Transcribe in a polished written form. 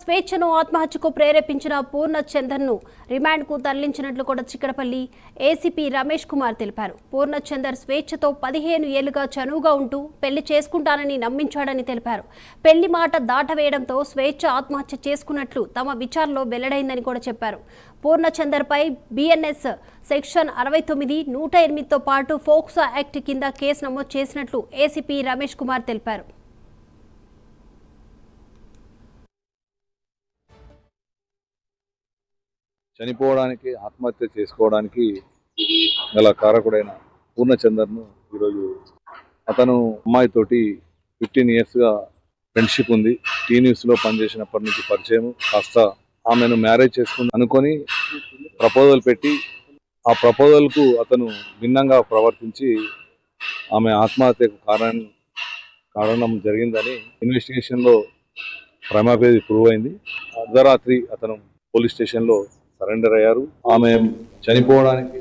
స్వేచ్ఛను ఆత్మహత్యకు ప్రేరేపించిన పూర్ణచందర్ను రిమాండ్కు తరలించినట్లు కూడా చిక్కడపల్లి ఏసీపీ రమేష్ కుమార్ తెలిపారు. పూర్ణచందర్ స్వేచ్ఛతో 15 ఏళ్లుగా చనువుగా ఉంటూ పెళ్లి చేసుకుంటానని నమ్మించాడని తెలిపారు. పెళ్లి మాట దాటవేయడంతో స్వేచ్ఛ ఆత్మహత్య చేసుకున్నట్లు తమ విచారణలో వెల్లడైందని కూడా చెప్పారు. పూర్ణచందర్పై బిఎన్ఎస్ సెక్షన్ 69, 108తో పాటు ఫోక్సో యాక్ట్ కింద కేసు నమోదు చేసినట్లు ఏసీపీ రమేష్ కుమార్ తెలిపారు. చనిపోవడానికి ఆత్మహత్య చేసుకోవడానికి గల కారకుడైన పూర్ణచందర్ను ఈరోజు అతను అమ్మాయితోటి 15 ఇయర్స్గా ఫ్రెండ్షిప్ ఉంది. టీన్యూస్లో పనిచేసినప్పటి నుంచి పరిచయం. కాస్త ఆమెను మ్యారేజ్ చేసుకుని అనుకొని ప్రపోజల్ పెట్టి ఆ ప్రపోజల్కు అతను భిన్నంగా ప్రవర్తించి ఆమె ఆత్మహత్యకు కారణం జరిగిందని ఇన్వెస్టిగేషన్లో ప్రైమాఫేసి ప్రూవ్ అయింది. అర్ధరాత్రి అతను పోలీస్ స్టేషన్లో సరెండర్ అయ్యారు. ఆమె చనిపోవడానికి